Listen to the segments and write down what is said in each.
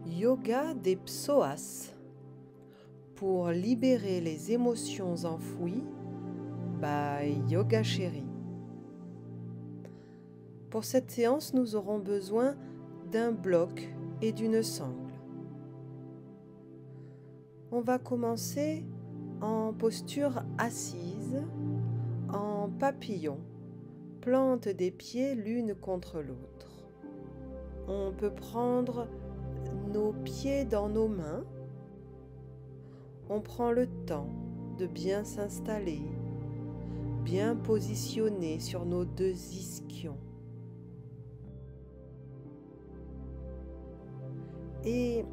Yoga des psoas pour libérer les émotions enfouies by Yoga Chérie. Pour cette séance, nous aurons besoin d'un bloc et d'une sangle. On va commencer en posture assise, en papillon, plante des pieds l'une contre l'autre. On peut prendre nos pieds dans nos mains. On prend le temps de bien s'installer, bien positionné sur nos deux ischions. Et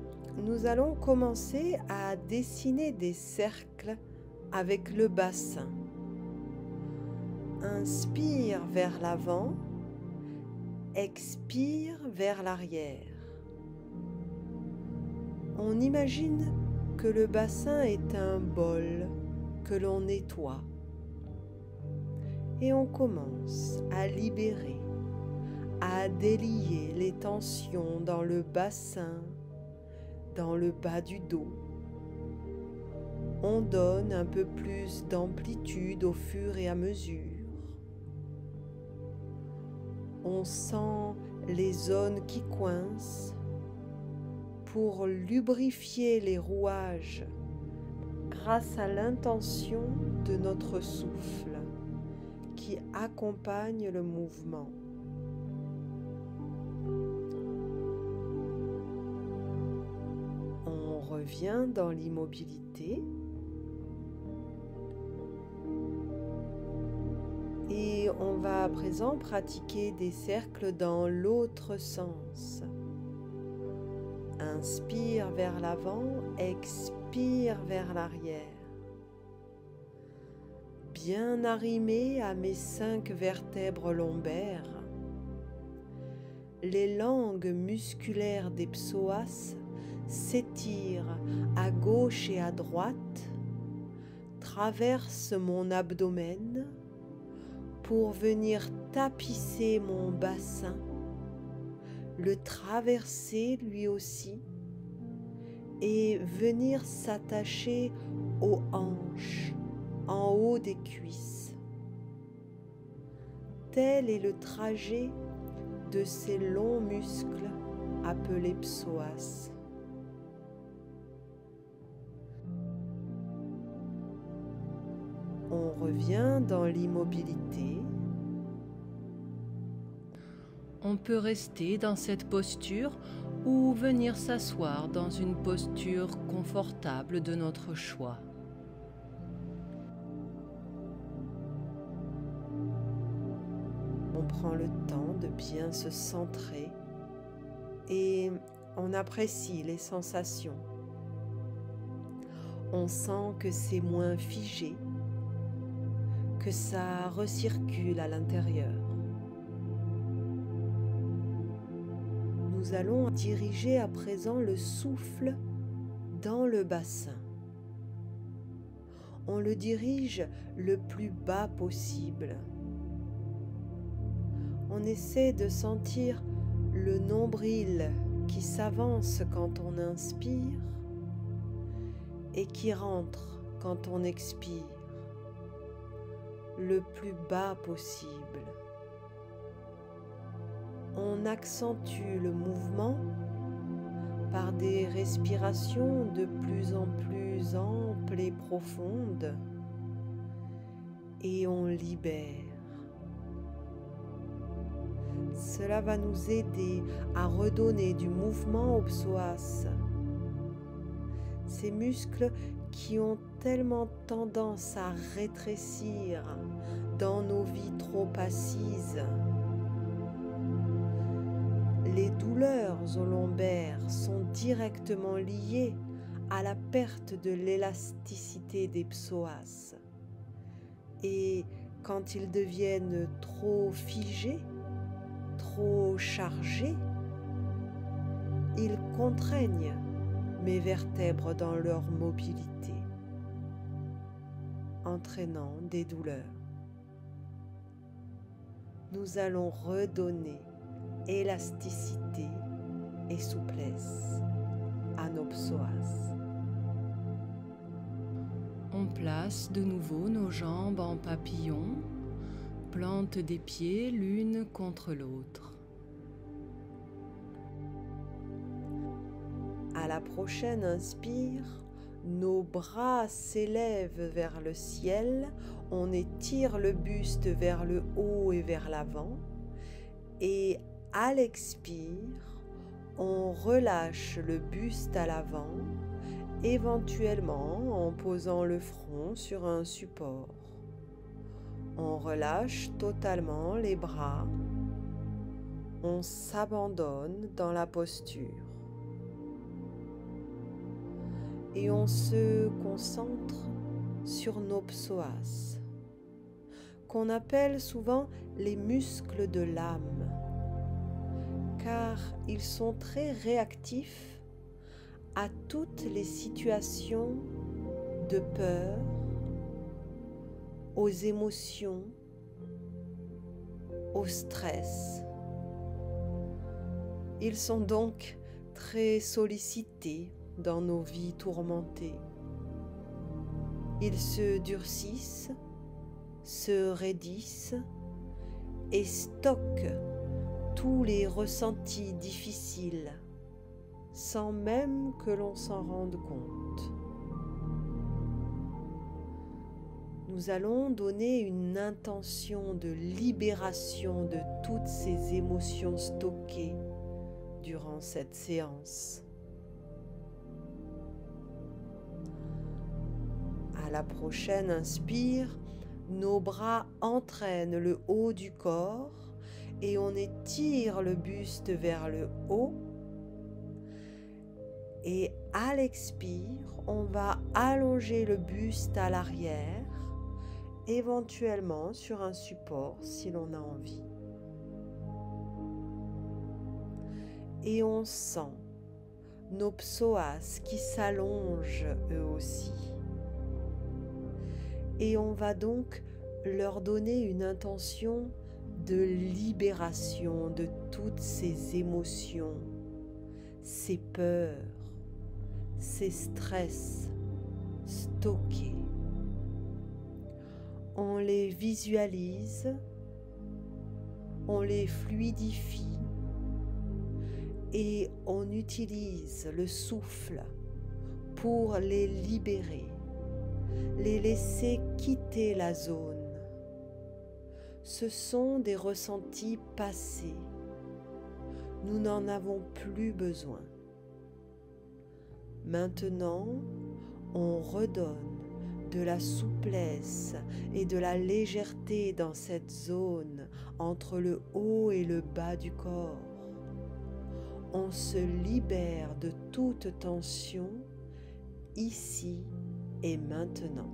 nous allons commencer à dessiner des cercles avec le bassin. Inspire vers l'avant, expire vers l'arrière. On imagine que le bassin est un bol que l'on nettoie. Et on commence à libérer, à délier les tensions dans le bassin, dans le bas du dos. On donne un peu plus d'amplitude au fur et à mesure. On sent les zones qui coincent pour lubrifier les rouages grâce à l'intention de notre souffle qui accompagne le mouvement. On revient dans l'immobilité et on va à présent pratiquer des cercles dans l'autre sens. Inspire vers l'avant, expire vers l'arrière. Bien arrimé à mes 5 vertèbres lombaires, les langues musculaires des psoas s'étirent à gauche et à droite, traversent mon abdomen pour venir tapisser mon bassin, le traverser lui aussi et venir s'attacher aux hanches, en haut des cuisses. Tel est le trajet de ces longs muscles appelés psoas. On revient dans l'immobilité. On peut rester dans cette posture ou venir s'asseoir dans une posture confortable de notre choix. On prend le temps de bien se centrer et on apprécie les sensations. On sent que c'est moins figé, que ça recircule à l'intérieur. Nous allons diriger à présent le souffle dans le bassin. On le dirige le plus bas possible. On essaie de sentir le nombril qui s'avance quand on inspire et qui rentre quand on expire, le plus bas possible. On accentue le mouvement par des respirations de plus en plus amples et profondes et on libère. Cela va nous aider à redonner du mouvement aux psoas, ces muscles qui ont tellement tendance à rétrécir dans nos vies trop assises. Les douleurs aux lombaires sont directement liées à la perte de l'élasticité des psoas. Et quand ils deviennent trop figés, trop chargés, ils contraignent mes vertèbres dans leur mobilité, entraînant des douleurs. Nous allons redonner élasticité et souplesse Anopsoas. On place de nouveau nos jambes en papillon, plante des pieds l'une contre l'autre. À la prochaine inspire, nos bras s'élèvent vers le ciel, on étire le buste vers le haut et vers l'avant, et à l'expire, on relâche le buste à l'avant, éventuellement en posant le front sur un support. On relâche totalement les bras, on s'abandonne dans la posture. Et on se concentre sur nos psoas, qu'on appelle souvent les muscles de l'âme, car ils sont très réactifs à toutes les situations de peur, aux émotions, au stress. Ils sont donc très sollicités dans nos vies tourmentées. Ils se durcissent, se raidissent et stockent tous les ressentis difficiles sans même que l'on s'en rende compte. Nous allons donner une intention de libération de toutes ces émotions stockées durant cette séance. À la prochaine inspire, nos bras entraînent le haut du corps et on étire le buste vers le haut. Et à l'expire, on va allonger le buste à l'arrière, éventuellement sur un support si l'on a envie. Et on sent nos psoas qui s'allongent eux aussi. Et on va donc leur donner une intention de libération de toutes ces émotions, ces peurs, ces stress stockés. On les visualise, on les fluidifie et on utilise le souffle pour les libérer, les laisser quitter la zone. Ce sont des ressentis passés. Nous n'en avons plus besoin. Maintenant, on redonne de la souplesse et de la légèreté dans cette zone entre le haut et le bas du corps. On se libère de toute tension ici et maintenant.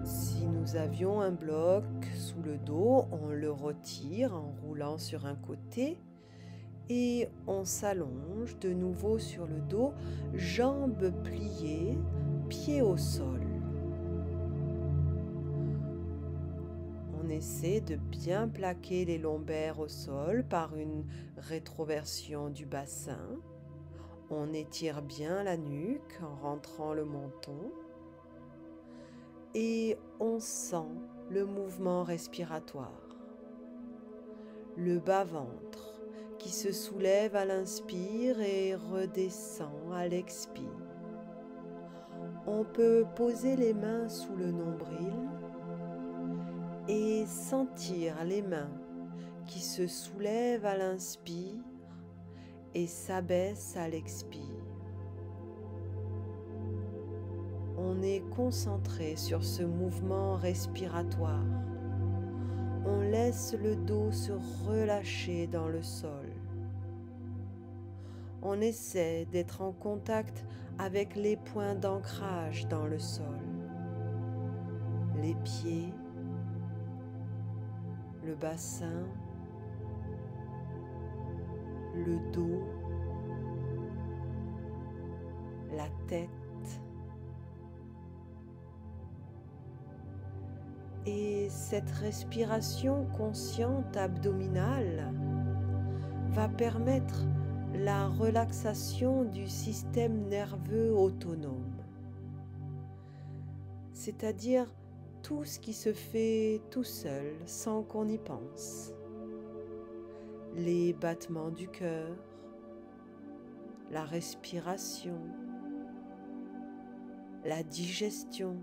Si nous avions un bloc sous le dos, on le retire en roulant sur un côté et on s'allonge de nouveau sur le dos, jambes pliées, pieds au sol. On essaie de bien plaquer les lombaires au sol par une rétroversion du bassin. On étire bien la nuque en rentrant le menton. Et on sent le mouvement respiratoire. Le bas-ventre qui se soulève à l'inspire et redescend à l'expire. On peut poser les mains sous le nombril et sentir les mains qui se soulèvent à l'inspire et s'abaissent à l'expire. On est concentré sur ce mouvement respiratoire. On laisse le dos se relâcher dans le sol. On essaie d'être en contact avec les points d'ancrage dans le sol. Les pieds, le bassin, le dos, la tête, Et cette respiration consciente abdominale va permettre la relaxation du système nerveux autonome, c'est-à-dire tout ce qui se fait tout seul sans qu'on y pense. Les battements du cœur, la respiration, la digestion.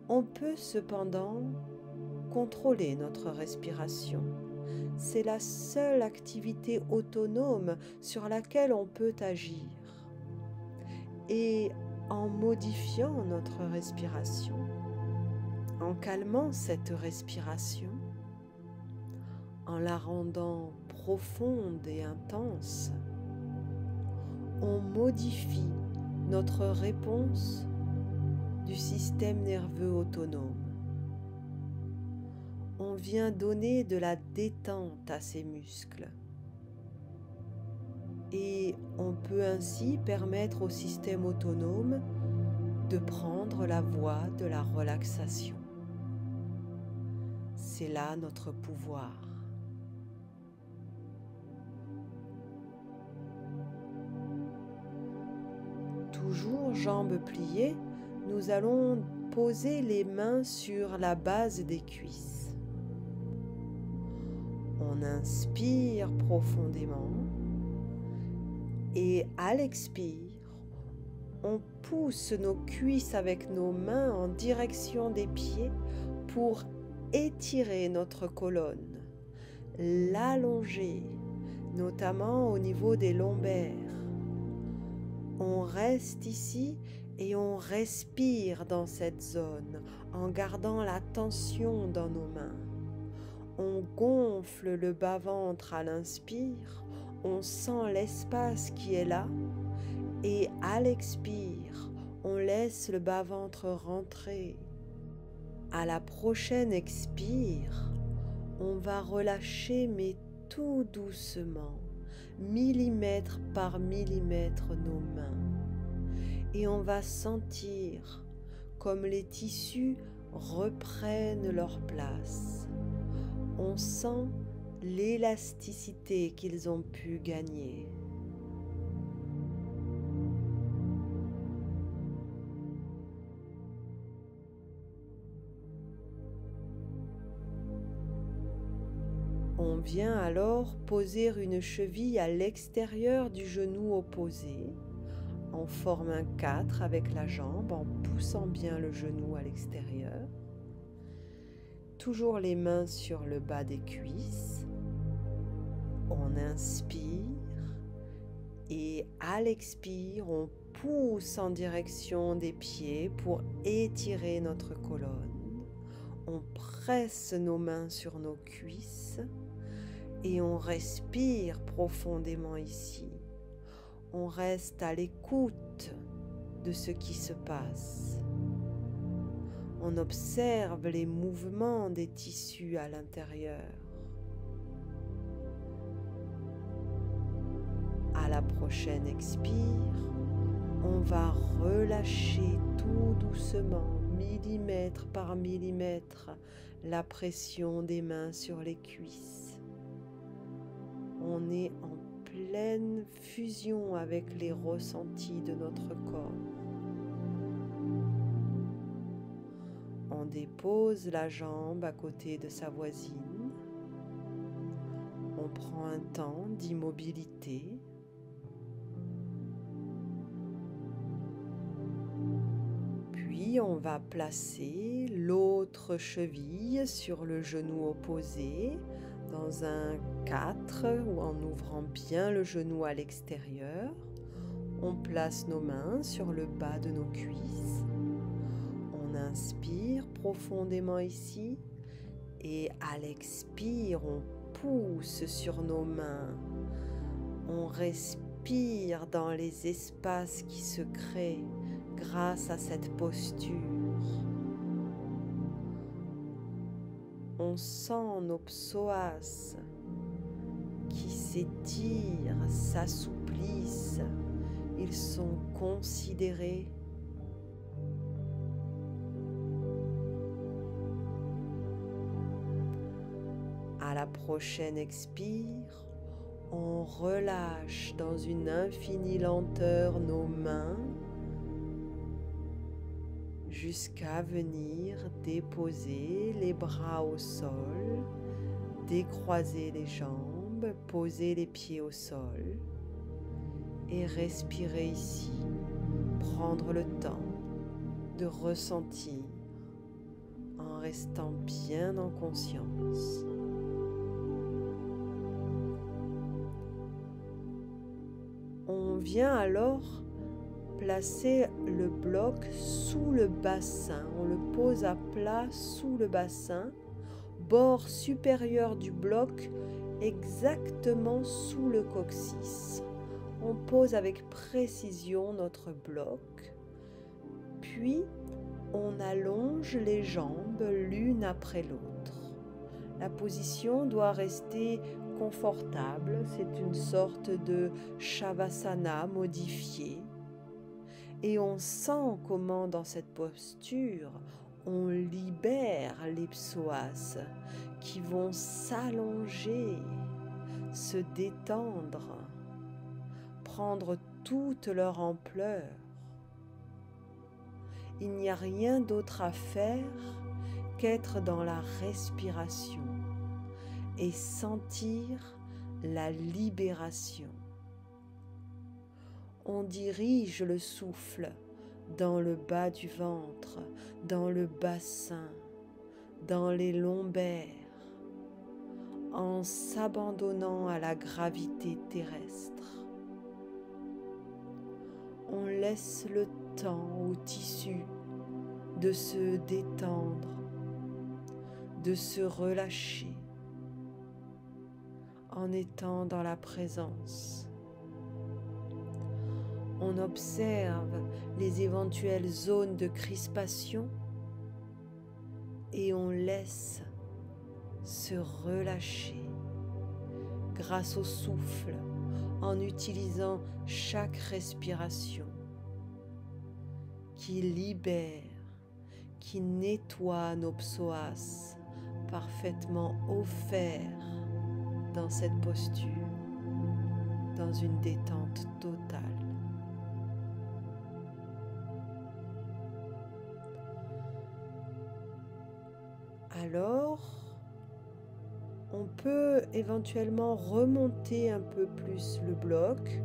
On peut cependant contrôler notre respiration. C'est la seule activité autonome sur laquelle on peut agir. Et en modifiant notre respiration, en calmant cette respiration, en la rendant profonde et intense, on modifie notre réponse du système nerveux autonome. On vient donner de la détente à ces muscles. Et on peut ainsi permettre au système autonome de prendre la voie de la relaxation. C'est là notre pouvoir. Toujours jambes pliées, nous allons poser les mains sur la base des cuisses. On inspire profondément et à l'expire, on pousse nos cuisses avec nos mains en direction des pieds pour étirer notre colonne, l'allonger, notamment au niveau des lombaires. On reste ici et on respire dans cette zone en gardant la tension dans nos mains. On gonfle le bas-ventre à l'inspire, on sent l'espace qui est là et à l'expire, on laisse le bas-ventre rentrer. À la prochaine expire, on va relâcher mais tout doucement, millimètre par millimètre nos mains. Et on va sentir comme les tissus reprennent leur place. On sent l'élasticité qu'ils ont pu gagner. On vient alors poser une cheville à l'extérieur du genou opposé. On forme un 4 avec la jambe en poussant bien le genou à l'extérieur. Toujours les mains sur le bas des cuisses. On inspire et à l'expire, on pousse en direction des pieds pour étirer notre colonne. On presse nos mains sur nos cuisses et on respire profondément ici. On reste à l'écoute de ce qui se passe. On observe les mouvements des tissus à l'intérieur. À la prochaine expire, on va relâcher tout doucement, millimètre par millimètre, la pression des mains sur les cuisses. On est en pleine fusion avec les ressentis de notre corps. On dépose la jambe à côté de sa voisine. On prend un temps d'immobilité. Puis on va placer l'autre cheville sur le genou opposé dans un 4 ou en ouvrant bien le genou à l'extérieur. On place nos mains sur le bas de nos cuisses. On inspire profondément ici et à l'expire, on pousse sur nos mains. On respire dans les espaces qui se créent grâce à cette posture. On sent nos psoas qui s'étirent, s'assouplissent. Ils sont considérés. À la prochaine expire, on relâche dans une infinie lenteur nos mains jusqu'à venir déposer les bras au sol, décroiser les jambes, poser les pieds au sol et respirer ici, prendre le temps de ressentir en restant bien en conscience. On vient alors placer le bloc sous le bassin. On le pose à plat sous le bassin, bord supérieur du bloc exactement sous le coccyx. On pose avec précision notre bloc, puis on allonge les jambes l'une après l'autre. La position doit rester confortable, c'est une sorte de Shavasana modifié. Et on sent comment dans cette posture, on libère les psoas qui vont s'allonger, se détendre, prendre toute leur ampleur. Il n'y a rien d'autre à faire qu'être dans la respiration et sentir la libération. On dirige le souffle dans le bas du ventre, dans le bassin, dans les lombaires, en s'abandonnant à la gravité terrestre. On laisse le temps au tissu de se détendre, de se relâcher, en étant dans la présence. On observe les éventuelles zones de crispation et on laisse se relâcher grâce au souffle en utilisant chaque respiration qui libère, qui nettoie nos psoas parfaitement offerts dans cette posture, dans une détente totale. Alors, on peut éventuellement remonter un peu plus le bloc,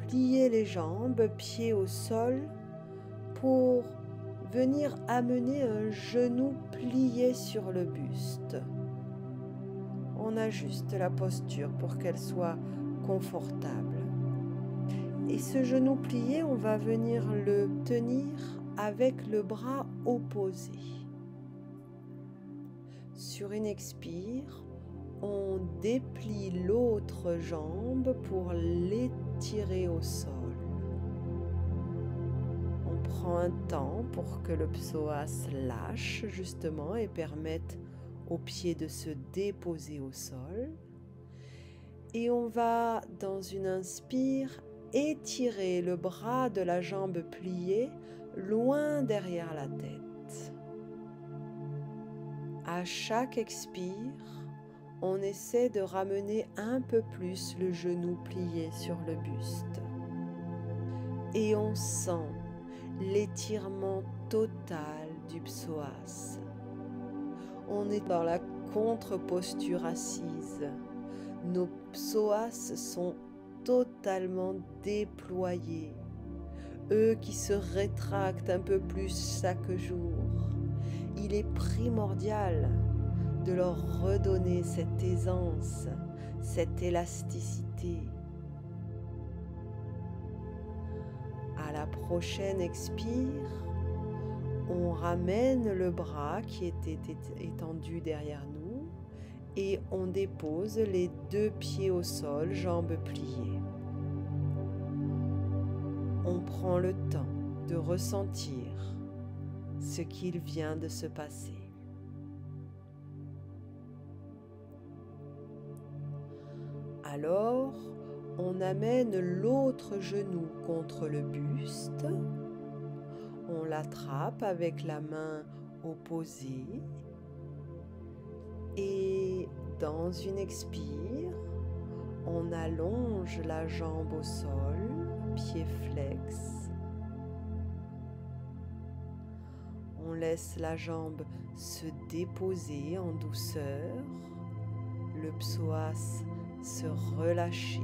plier les jambes, pieds au sol, pour venir amener un genou plié sur le buste. On ajuste la posture pour qu'elle soit confortable. Et ce genou plié, on va venir le tenir avec le bras opposé. Sur une expire, on déplie l'autre jambe pour l'étirer au sol. On prend un temps pour que le psoas lâche justement et permette aux pieds de se déposer au sol. Et on va, dans une inspire, étirer le bras de la jambe pliée loin derrière la tête. À chaque expire, on essaie de ramener un peu plus le genou plié sur le buste. Et on sent l'étirement total du psoas. On est dans la contre-posture assise. Nos psoas sont totalement déployés. Eux qui se rétractent un peu plus chaque jour. Il est primordial de leur redonner cette aisance, cette élasticité. À la prochaine expire, on ramène le bras qui était étendu derrière nous et on dépose les deux pieds au sol, jambes pliées. On prend le temps de ressentir ce qu'il vient de se passer. Alors, on amène l'autre genou contre le buste, on l'attrape avec la main opposée et Dans une expire, on allonge la jambe au sol, pied flex. On laisse la jambe se déposer en douceur, le psoas se relâcher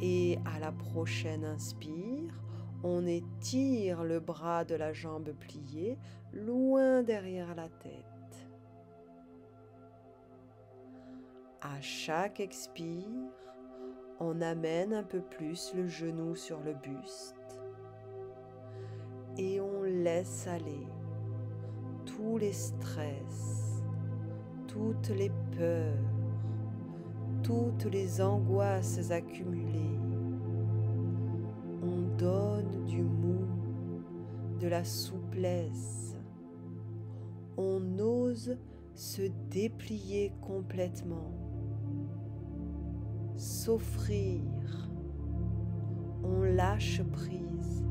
et à la prochaine inspire, on étire le bras de la jambe pliée loin derrière la tête. À chaque expire, on amène un peu plus le genou sur le buste et on laisse aller tous les stress, toutes les peurs, toutes les angoisses accumulées. On donne du mou, de la souplesse. On ose se déplier complètement, s'offrir. On lâche prise.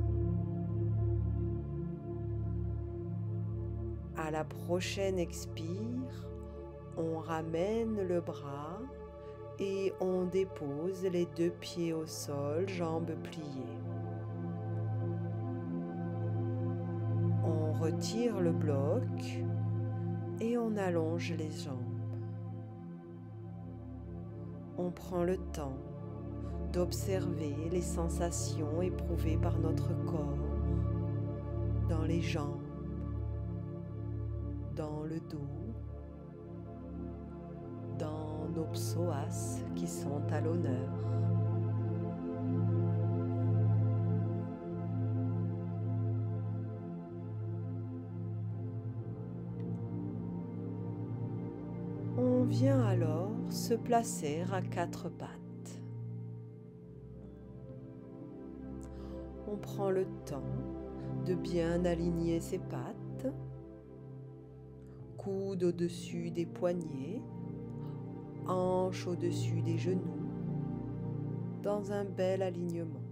À la prochaine expire, on ramène le bras et on dépose les deux pieds au sol, jambes pliées. On retire le bloc et on allonge les jambes. On prend le temps d'observer les sensations éprouvées par notre corps dans les jambes, dans le dos, dans nos psoas qui sont à l'honneur. On vient alors se placer à quatre pattes. On prend le temps de bien aligner ses pattes, coude au-dessus des poignets, hanches au-dessus des genoux, dans un bel alignement.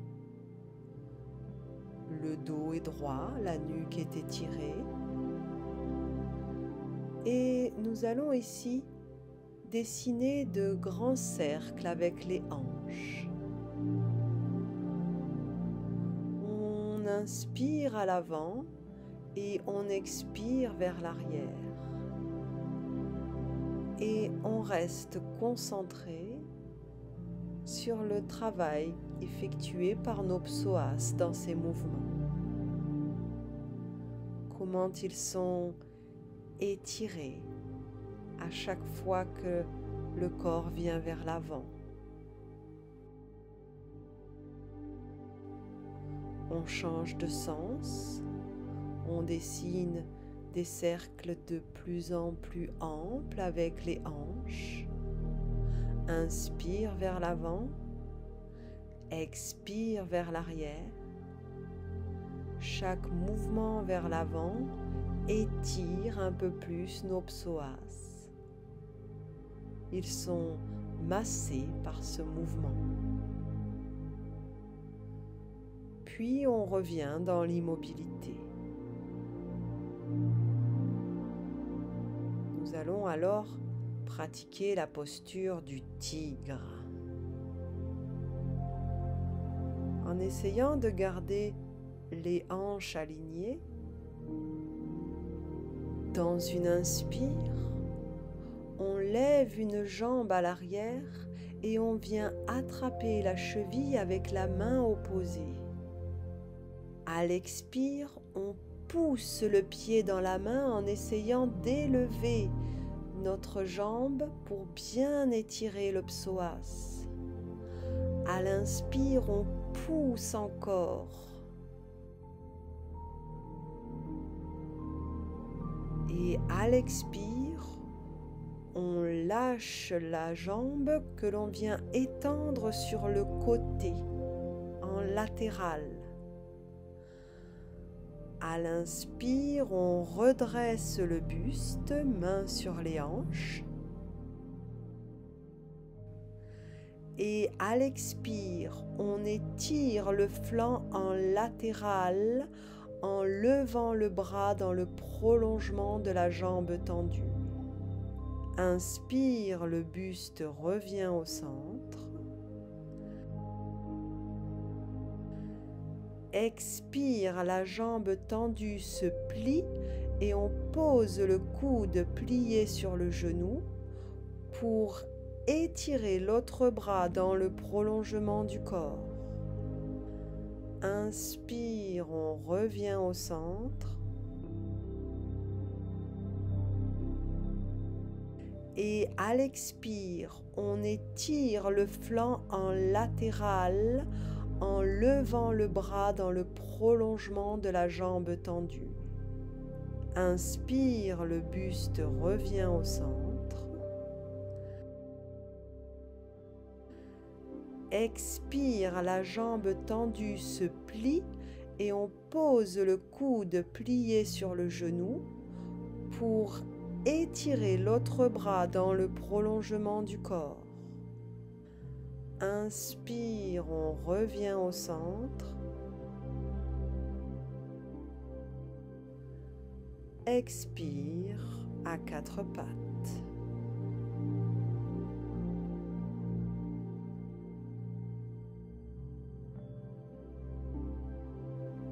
Le dos est droit, la nuque est étirée. Et nous allons ici dessiner de grands cercles avec les hanches. On inspire à l'avant et on expire vers l'arrière. Et on reste concentré sur le travail effectué par nos psoas dans ces mouvements. Comment ils sont étirés à chaque fois que le corps vient vers l'avant. On change de sens, on dessine des cercles de plus en plus amples avec les hanches. Inspire vers l'avant, expire vers l'arrière. Chaque mouvement vers l'avant étire un peu plus nos psoas. Ils sont massés par ce mouvement. Puis on revient dans l'immobilité. Nous allons alors pratiquer la posture du tigre. En essayant de garder les hanches alignées, dans une inspire, on lève une jambe à l'arrière et on vient attraper la cheville avec la main opposée. À l'expire, on pousse le pied dans la main en essayant d'élever notre jambe pour bien étirer le psoas. À l'inspire, on pousse encore. Et à l'expire, on lâche la jambe que l'on vient étendre sur le côté, en latéral. À l'inspire, on redresse le buste, main sur les hanches. Et à l'expire, on étire le flanc en latéral en levant le bras dans le prolongement de la jambe tendue. Inspire, le buste revient au centre. Expire, la jambe tendue se plie et on pose le coude plié sur le genou pour étirer l'autre bras dans le prolongement du corps. Inspire, on revient au centre. Et à l'expire, on étire le flanc en latéral en levant le bras dans le prolongement de la jambe tendue. Inspire, le buste revient au centre. Expire, la jambe tendue se plie et on pose le coude plié sur le genou pour étirer l'autre bras dans le prolongement du corps. Inspire, on revient au centre. Expire à quatre pattes.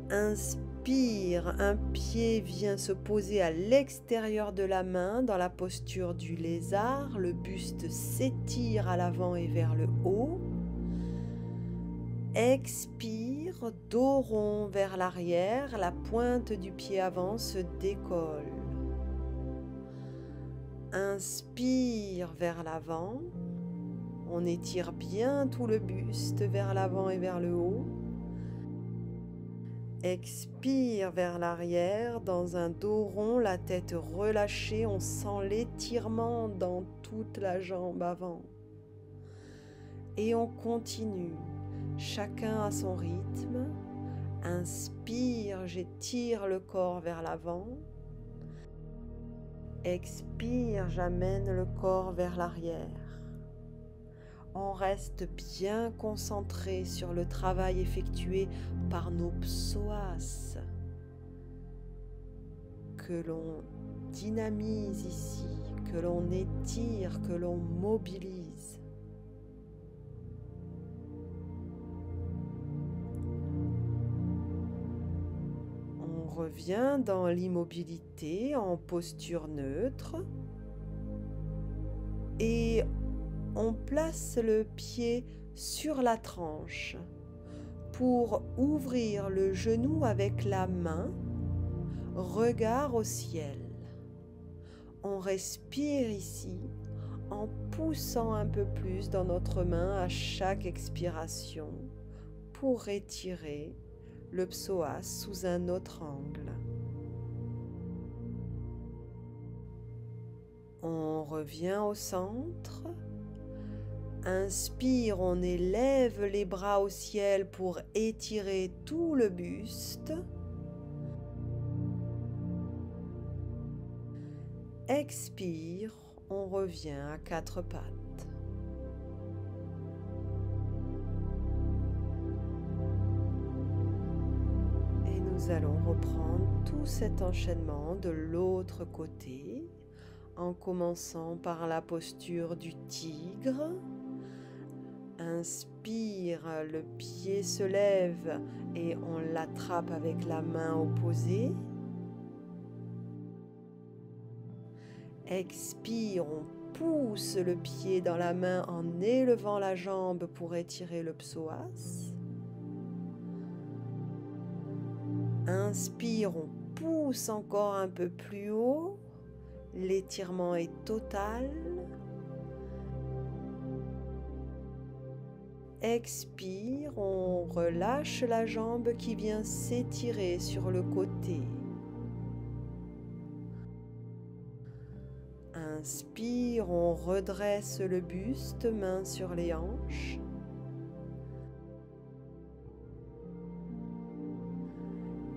Inspire, un pied vient se poser à l'extérieur de la main dans la posture du lézard. Le buste s'étire à l'avant et vers le haut. Expire, dos rond vers l'arrière, la pointe du pied avant se décolle. Inspire vers l'avant. On étire bien tout le buste vers l'avant et vers le haut. Expire vers l'arrière, dans un dos rond, la tête relâchée, on sent l'étirement dans toute la jambe avant. Et on continue, chacun à son rythme. Inspire, j'étire le corps vers l'avant. Expire, j'amène le corps vers l'arrière. On reste bien concentré sur le travail effectué par nos psoas que l'on dynamise ici, que l'on étire, que l'on mobilise. On revient dans l'immobilité en posture neutre et on place le pied sur la tranche pour ouvrir le genou avec la main, regard au ciel. On respire ici en poussant un peu plus dans notre main à chaque expiration pour étirer le psoas sous un autre angle. On revient au centre. Inspire, on élève les bras au ciel pour étirer tout le buste. Expire, on revient à quatre pattes. Et nous allons reprendre tout cet enchaînement de l'autre côté, en commençant par la posture du tigre. Inspire, le pied se lève et on l'attrape avec la main opposée. Expire, on pousse le pied dans la main en élevant la jambe pour étirer le psoas. Inspire, on pousse encore un peu plus haut. L'étirement est total. Expire, on relâche la jambe qui vient s'étirer sur le côté. Inspire, on redresse le buste, mains sur les hanches.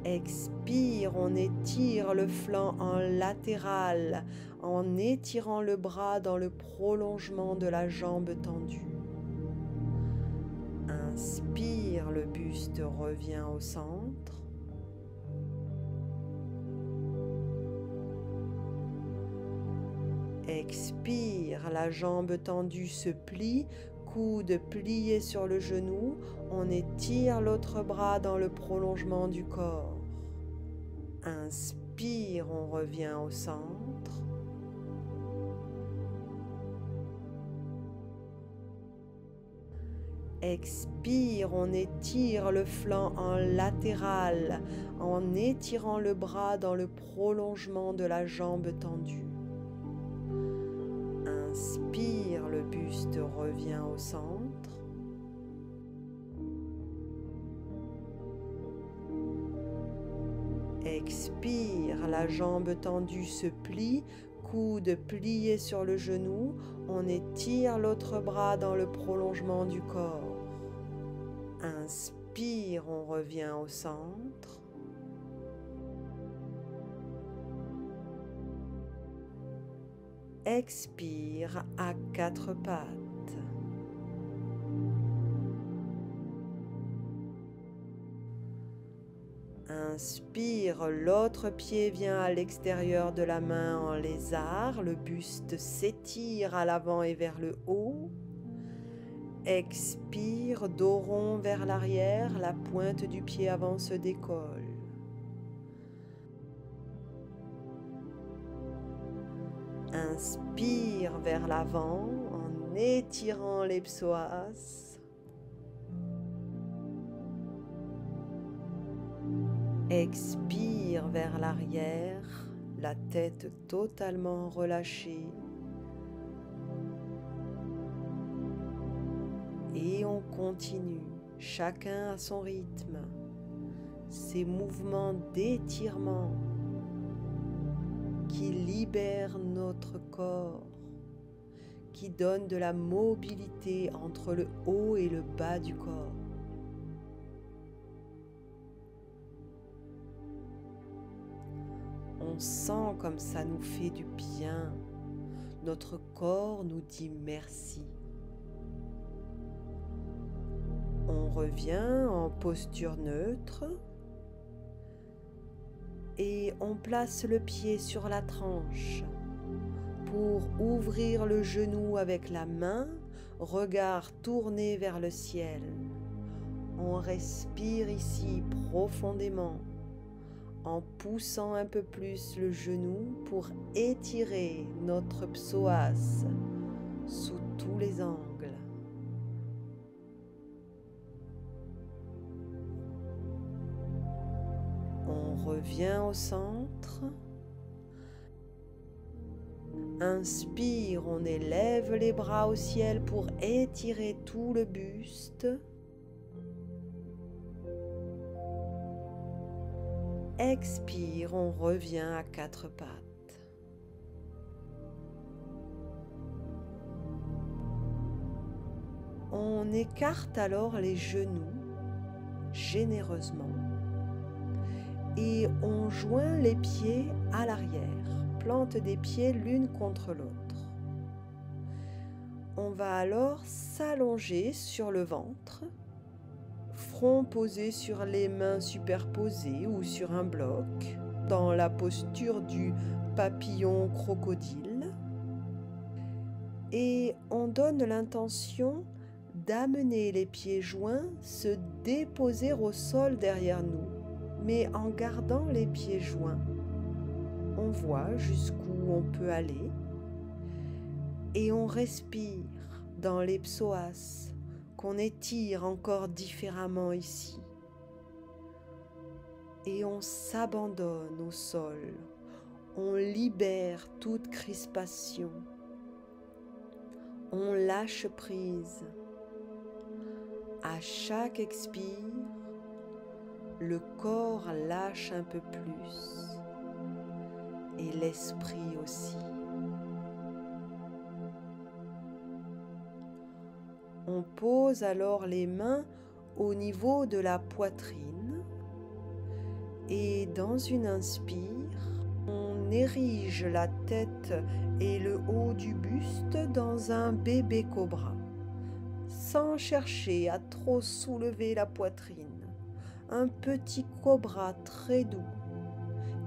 Expire, on étire le flanc en latéral en étirant le bras dans le prolongement de la jambe tendue. Inspire, le buste revient au centre. Expire, la jambe tendue se plie, coude plié sur le genou, on étire l'autre bras dans le prolongement du corps. Inspire, on revient au centre. Expire, on étire le flanc en latéral en étirant le bras dans le prolongement de la jambe tendue. Inspire, le buste revient au centre. Expire, la jambe tendue se plie, coude plié sur le genou, on étire l'autre bras dans le prolongement du corps. Inspire, on revient au centre. Expire à quatre pattes. Inspire, l'autre pied vient à l'extérieur de la main en lézard, le buste s'étire à l'avant et vers le haut. Expire, dos rond vers l'arrière, la pointe du pied avant se décolle. Inspire vers l'avant en étirant les psoas. Expire vers l'arrière, la tête totalement relâchée. Et on continue, chacun à son rythme, ces mouvements d'étirement qui libèrent notre corps, qui donnent de la mobilité entre le haut et le bas du corps. On sent comme ça nous fait du bien. Notre corps nous dit merci. On revient en posture neutre et on place le pied sur la tranche pour ouvrir le genou avec la main, regard tourné vers le ciel. On respire ici profondément en poussant un peu plus le genou pour étirer notre psoas sous tous les angles. On revient au centre. Inspire, on élève les bras au ciel pour étirer tout le buste. Expire, on revient à quatre pattes. On écarte alors les genoux généreusement et on joint les pieds à l'arrière, plante des pieds l'une contre l'autre. On va alors s'allonger sur le ventre, front posé sur les mains superposées ou sur un bloc, dans la posture du papillon crocodile. Et on donne l'intention d'amener les pieds joints se déposer au sol derrière nous, mais en gardant les pieds joints. On voit jusqu'où on peut aller et on respire dans les psoas qu'on étire encore différemment ici. Et on s'abandonne au sol, on libère toute crispation, on lâche prise. À chaque expire, le corps lâche un peu plus et l'esprit aussi. On pose alors les mains au niveau de la poitrine et dans une inspire, on érige la tête et le haut du buste dans un bébé cobra, sans chercher à trop soulever la poitrine. Un petit cobra très doux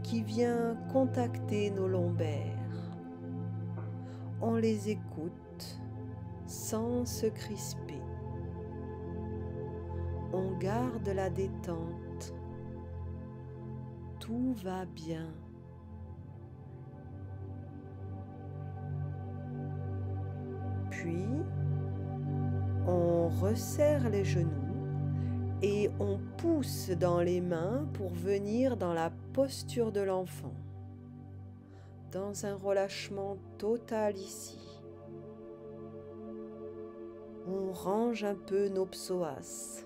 qui vient contacter nos lombaires. on les écoute sans se crisper. On garde la détente. Tout va bien. Puis, on resserre les genoux et on pousse dans les mains pour venir dans la posture de l'enfant, dans un relâchement total ici. On range un peu nos psoas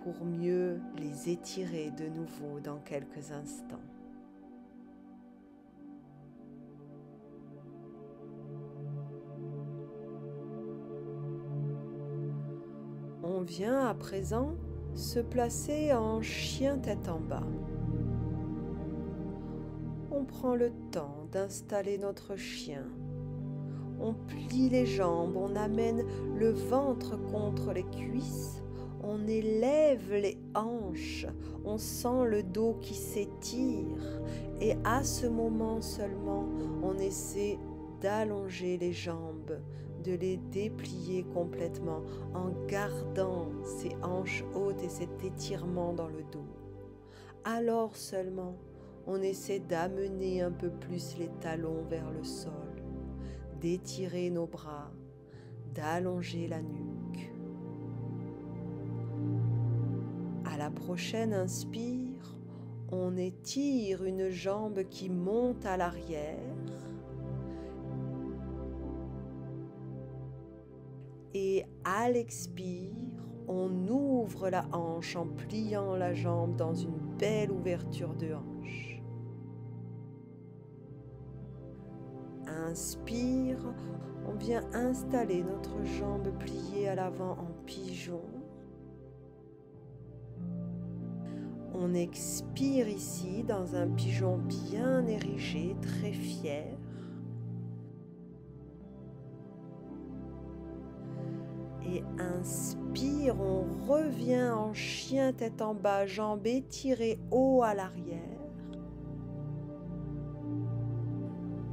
pour mieux les étirer de nouveau dans quelques instants. On vient à présent se placer en chien tête en bas. On prend le temps d'installer notre chien. On plie les jambes, on amène le ventre contre les cuisses, on élève les hanches, on sent le dos qui s'étire et à ce moment seulement, on essaie d'allonger les jambes, de les déplier complètement en gardant ces hanches hautes et cet étirement dans le dos. Alors seulement, on essaie d'amener un peu plus les talons vers le sol, d'étirer nos bras, d'allonger la nuque. À la prochaine inspire, on étire une jambe qui monte à l'arrière et à l'expire, on ouvre la hanche en pliant la jambe dans une belle ouverture de hanche. Inspire, on vient installer notre jambe pliée à l'avant en pigeon. On expire ici dans un pigeon bien érigé, très fier. Et inspire, on revient en chien tête en bas, jambes étirées haut à l'arrière.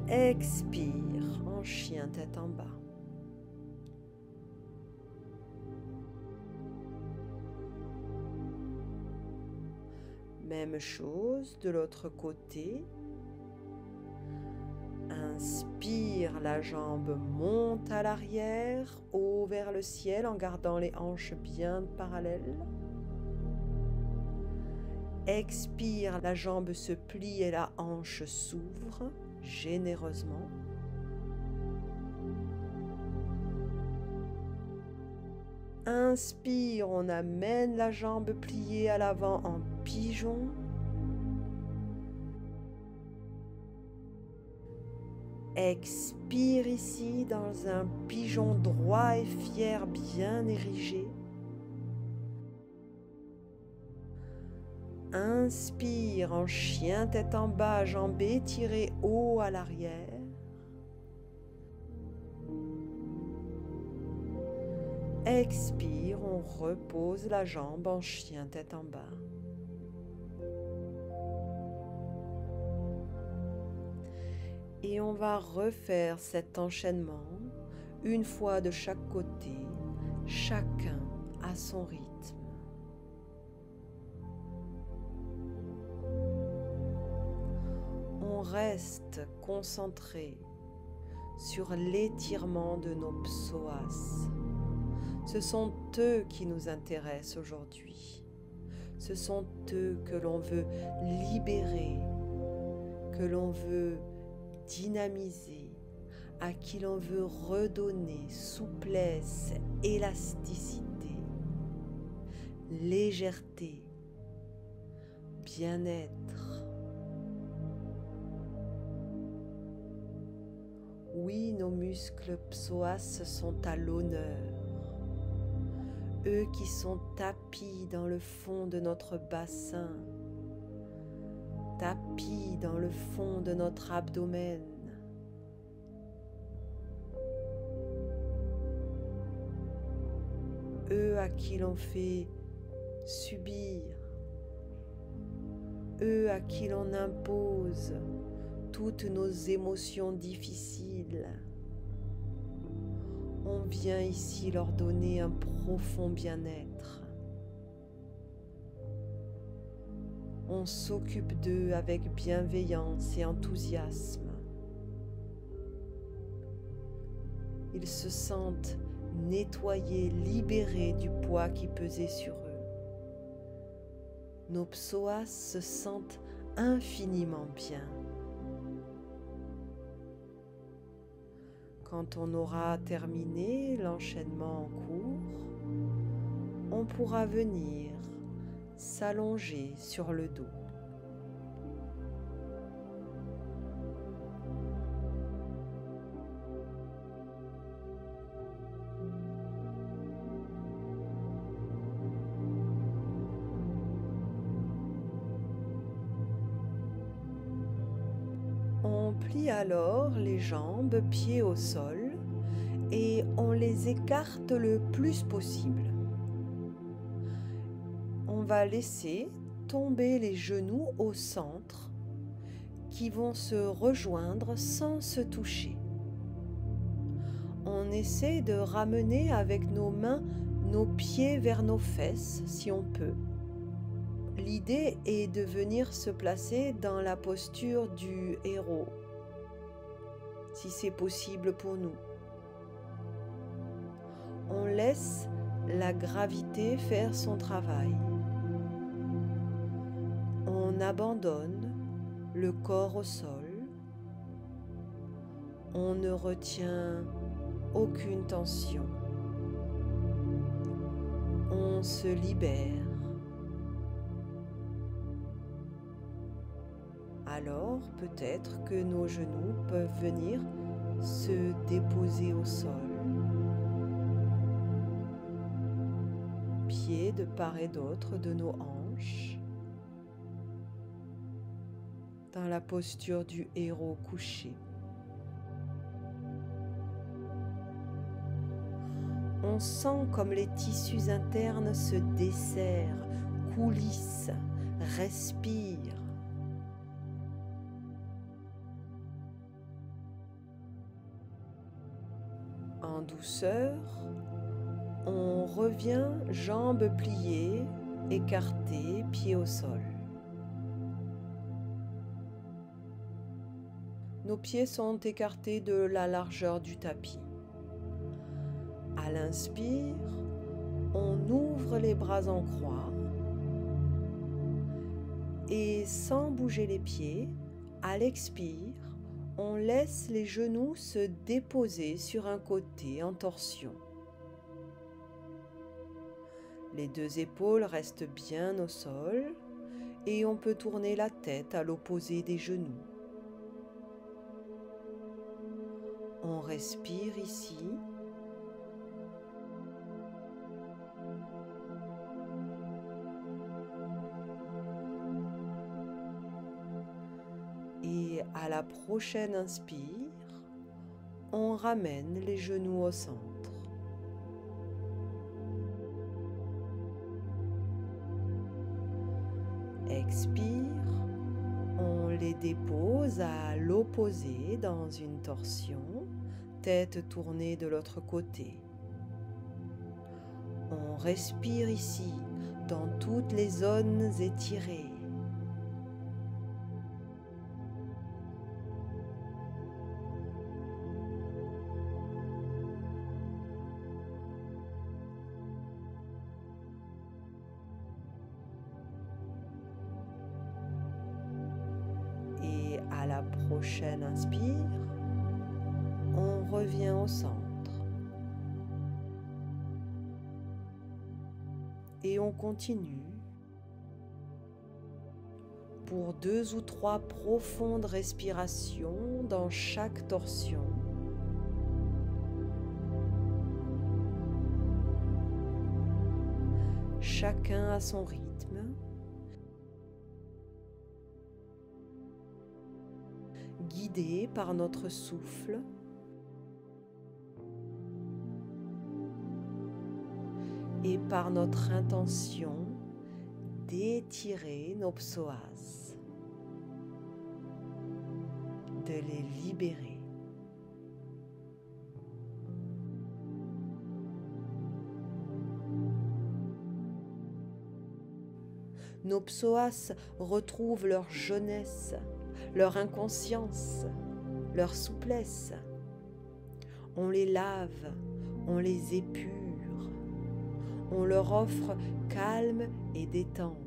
Expire en chien tête en bas. Même chose de l'autre côté. Inspire, la jambe monte à l'arrière, haut vers le ciel en gardant les hanches bien parallèles. Expire, la jambe se plie et la hanche s'ouvre généreusement. Inspire, on amène la jambe pliée à l'avant en pigeon. Expire ici dans un pigeon droit et fier bien érigé. Inspire en chien tête en bas, jambes étirées haut à l'arrière. Expire, on repose la jambe en chien tête en bas. Et on va refaire cet enchaînement une fois de chaque côté, chacun à son rythme. On reste concentré sur l'étirement de nos psoas. Ce sont eux qui nous intéressent aujourd'hui. Ce sont eux que l'on veut libérer, que l'on veut dynamiser, à qui l'on veut redonner souplesse, élasticité, légèreté, bien-être. Oui, nos muscles psoas sont à l'honneur. Eux qui sont tapis dans le fond de notre bassin, tapis dans le fond de notre abdomen. Eux à qui l'on fait subir, eux à qui l'on impose toutes nos émotions difficiles. On vient ici leur donner un profond bien-être. On s'occupe d'eux avec bienveillance et enthousiasme. Ils se sentent nettoyés, libérés du poids qui pesait sur eux. Nos psoas se sentent infiniment bien. Quand on aura terminé l'enchaînement en cours, on pourra venir s'allonger sur le dos. On plie alors les jambes, pieds au sol, et on les écarte le plus possible. On va laisser tomber les genoux au centre, qui vont se rejoindre sans se toucher. On essaie de ramener avec nos mains nos pieds vers nos fesses, si on peut. L'idée est de venir se placer dans la posture du héros, si c'est possible pour nous. On laisse la gravité faire son travail. On abandonne le corps au sol. On ne retient aucune tension. On se libère. Alors peut-être que nos genoux peuvent venir se déposer au sol, pieds de part et d'autre de nos hanches, dans la posture du héros couché. On sent comme les tissus internes se desserrent, coulissent, respirent. En douceur, on revient jambes pliées, écartées, pieds au sol. Nos pieds sont écartés de la largeur du tapis. À l'inspire, on ouvre les bras en croix et sans bouger les pieds, à l'expire, on laisse les genoux se déposer sur un côté en torsion. Les deux épaules restent bien au sol et on peut tourner la tête à l'opposé des genoux. On respire ici. Et à la prochaine inspire, on ramène les genoux au centre. Expire, on les dépose à l'opposé dans une torsion, tête tournée de l'autre côté. On respire ici, dans toutes les zones étirées. À la prochaine inspire, on revient au centre. Et on continue pour 2 ou 3 profondes respirations dans chaque torsion. Chacun à son rythme. Guidé par notre souffle et par notre intention d'étirer nos psoas. de les libérer. Nos psoas retrouvent leur jeunesse, leur inconscience, leur souplesse. On les lave, on les épure, on leur offre calme et détente.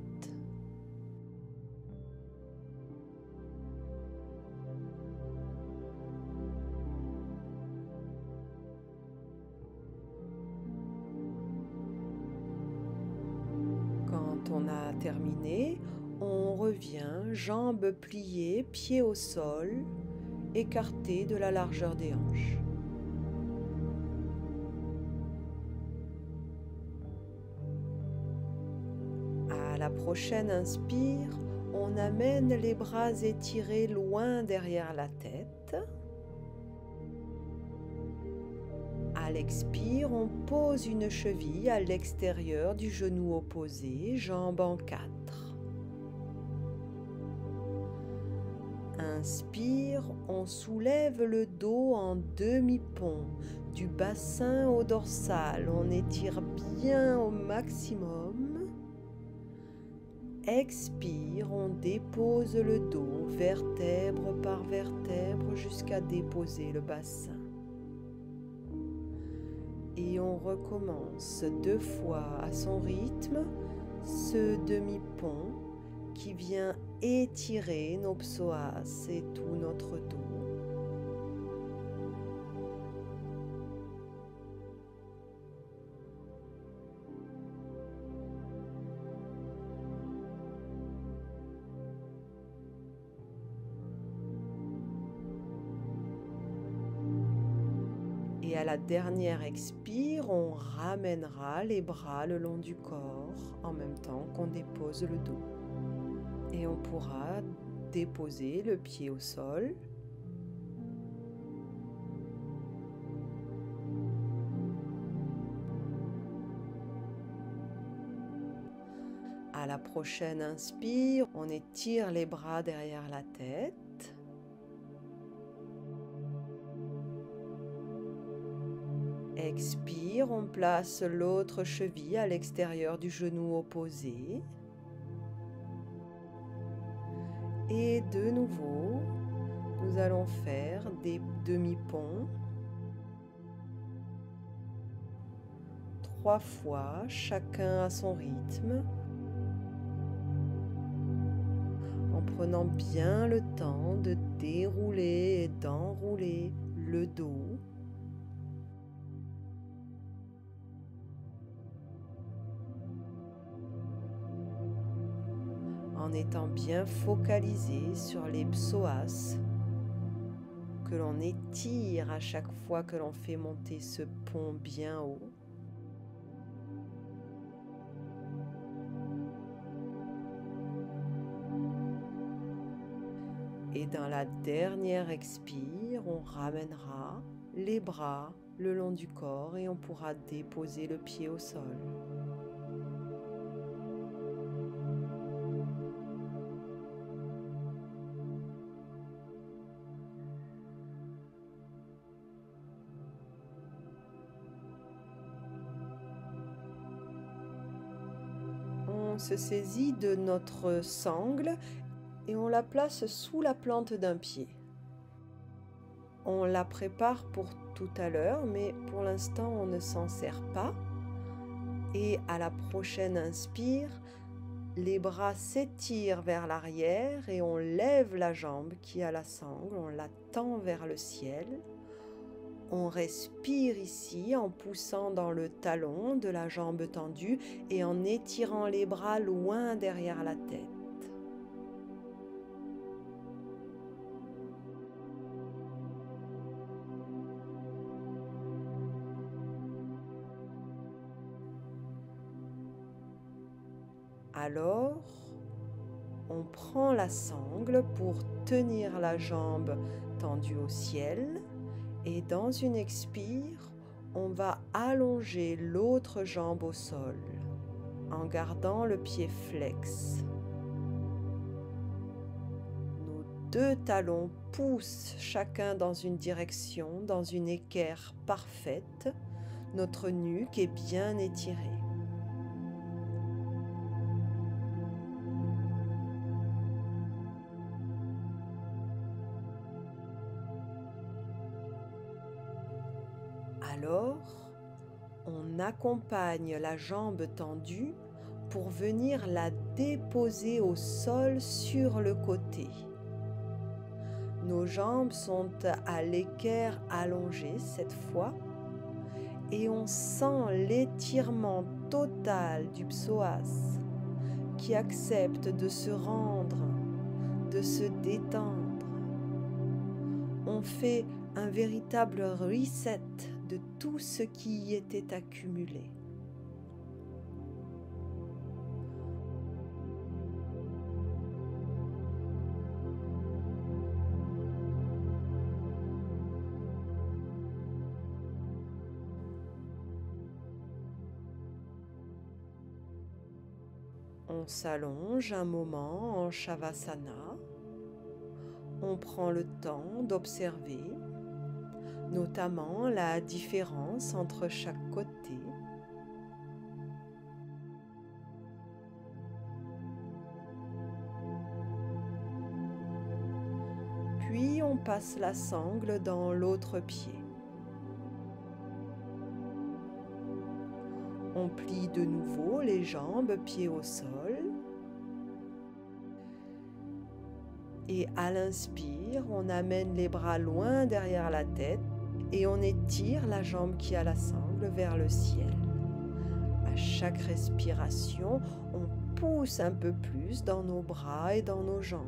Quand on a terminé, on revient, jambes pliées, pieds au sol, écartés de la largeur des hanches. À la prochaine inspire, on amène les bras étirés loin derrière la tête. À l'expire, on pose une cheville à l'extérieur du genou opposé, jambe en 4. Inspire, on soulève le dos en demi-pont, du bassin au dorsal, on étire bien au maximum. Expire, on dépose le dos, vertèbre par vertèbre, jusqu'à déposer le bassin. Et on recommence 2 fois à son rythme ce demi-pont qui vient étirer nos psoas et tout notre dos. Et à la dernière expire, on ramènera les bras le long du corps en même temps qu'on dépose le dos. Et on pourra déposer le pied au sol. À la prochaine inspire, on étire les bras derrière la tête. Expire, on place l'autre cheville à l'extérieur du genou opposé. Et de nouveau, nous allons faire des demi-ponts. 3 fois, chacun à son rythme. En prenant bien le temps de dérouler et d'enrouler le dos. En étant bien focalisé sur les psoas que l'on étire à chaque fois que l'on fait monter ce pont bien haut. Et dans la dernière expire, on ramènera les bras le long du corps et on pourra déposer le pied au sol. On se saisit de notre sangle et on la place sous la plante d'un pied. On la prépare pour tout à l'heure, mais pour l'instant on ne s'en sert pas. Et à la prochaine inspire, les bras s'étirent vers l'arrière et on lève la jambe qui a la sangle, on la tend vers le ciel. On respire ici en poussant dans le talon de la jambe tendue et en étirant les bras loin derrière la tête. Alors, on prend la sangle pour tenir la jambe tendue au ciel et dans une expire, on va allonger l'autre jambe au sol en gardant le pied flex. Nous 2 talons poussent chacun dans une direction, dans une équerre parfaite. Notre nuque est bien étirée. Alors, on accompagne la jambe tendue pour venir la déposer au sol sur le côté. Nos jambes sont à l'équerre allongée cette fois et on sent l'étirement total du psoas qui accepte de se rendre, de se détendre. On fait un véritable reset de tout ce qui y était accumulé. On s'allonge un moment en Shavasana. On prend le temps d'observer, notamment la différence entre chaque côté. Puis on passe la sangle dans l'autre pied. On plie de nouveau les jambes, pieds au sol. Et à l'inspire, on amène les bras loin derrière la tête et on étire la jambe qui a la sangle vers le ciel. À chaque respiration, on pousse un peu plus dans nos bras et dans nos jambes.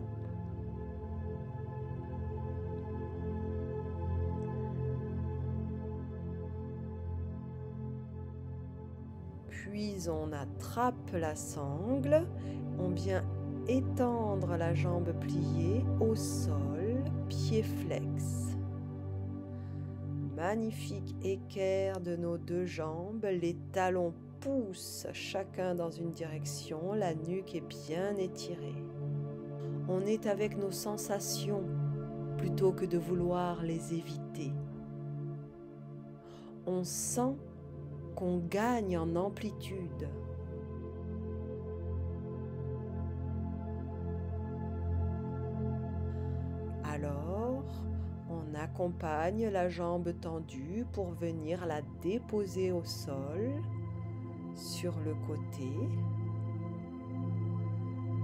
Puis on attrape la sangle, on vient étendre la jambe pliée au sol, pied flex. Magnifique équerre de nos 2 jambes, les talons poussent chacun dans une direction, la nuque est bien étirée. On est avec nos sensations plutôt que de vouloir les éviter. On sent qu'on gagne en amplitude. Alors, on accompagne la jambe tendue pour venir la déposer au sol, sur le côté,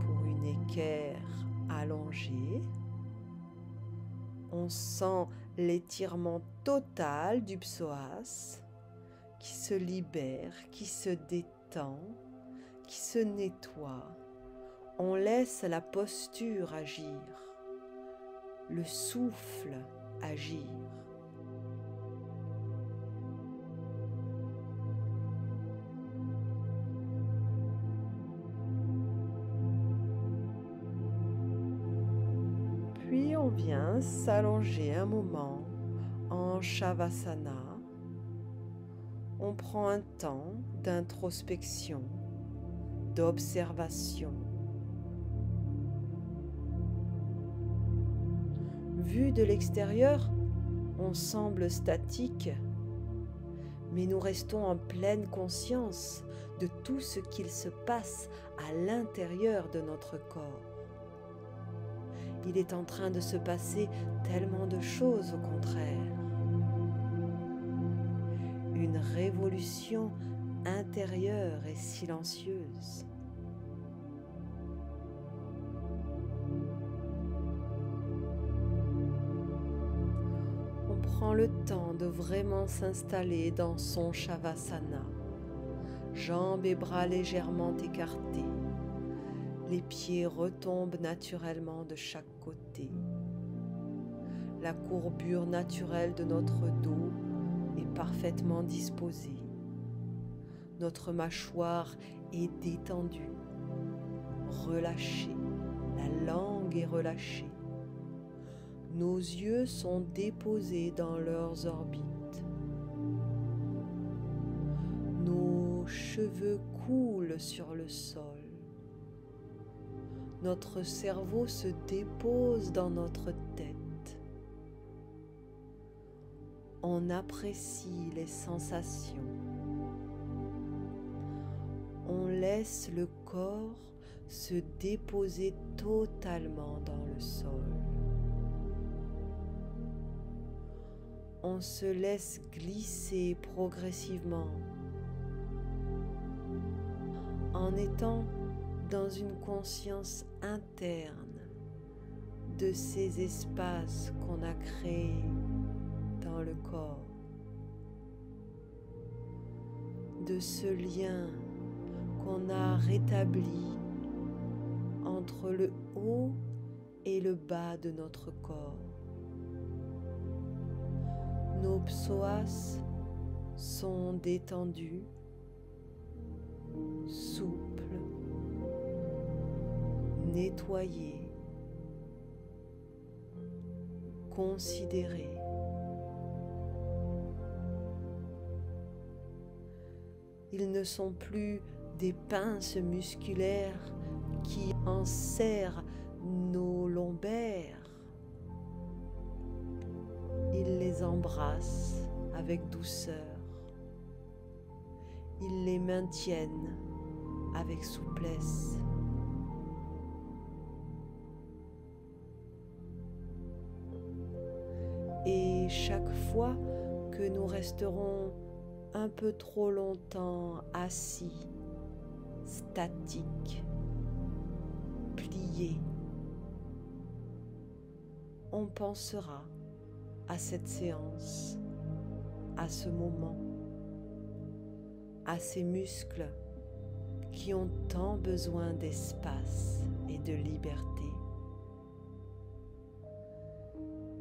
pour une équerre allongée. On sent l'étirement total du psoas qui se libère, qui se détend, qui se nettoie. On laisse la posture agir, le souffle agir. Puis on vient s'allonger un moment en Shavasana. On prend un temps d'introspection, d'observation. Vu de l'extérieur, on semble statique, mais nous restons en pleine conscience de tout ce qu'il se passe à l'intérieur de notre corps. Il est en train de se passer tellement de choses au contraire. Une révolution intérieure et silencieuse. On prend le temps de vraiment s'installer dans son Shavasana, jambes et bras légèrement écartés. Les pieds retombent naturellement de chaque côté. La courbure naturelle de notre dos est parfaitement disposée. Notre mâchoire est détendue, relâchée. La langue est relâchée. Nos yeux sont déposés dans leurs orbites. Nos cheveux coulent sur le sol. notre cerveau se dépose dans notre tête. On apprécie les sensations. On laisse le corps se déposer totalement dans le sol. On se laisse glisser progressivement en étant dans une conscience interne de ces espaces qu'on a créés dans le corps, de ce lien qu'on a rétabli entre le haut et le bas de notre corps. Nos psoas sont détendus, souples, nettoyés, considérés. Ils ne sont plus des pinces musculaires qui enserrent nos lombaires. Ils les embrassent avec douceur. Ils les maintiennent avec souplesse. Et chaque fois que nous resterons un peu trop longtemps assis, statiques, pliés, on pensera à cette séance, à ce moment, à ces muscles qui ont tant besoin d'espace et de liberté.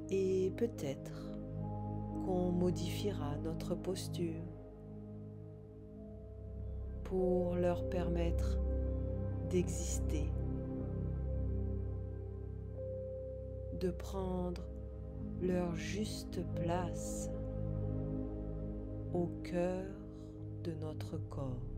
Et peut-être qu'on modifiera notre posture pour leur permettre d'exister, de prendre leur juste place au cœur de notre corps.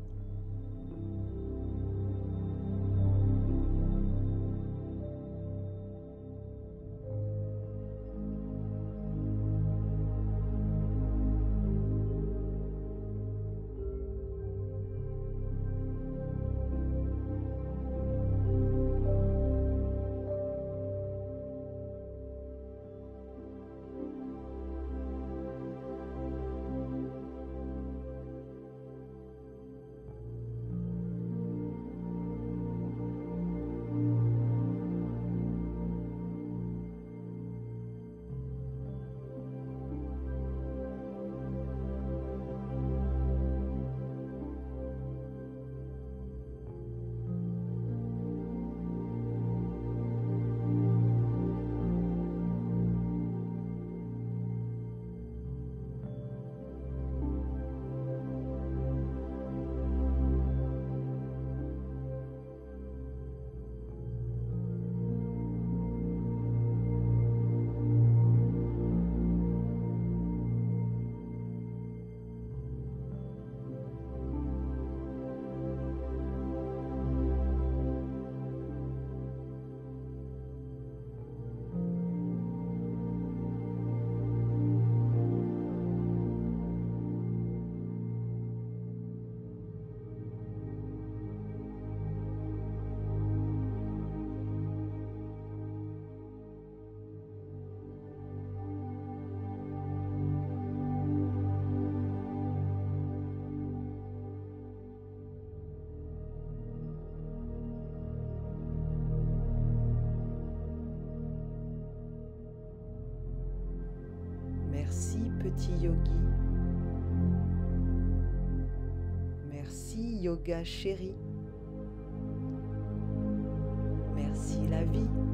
Merci petit yogi. Merci yoga chéri. Merci la vie.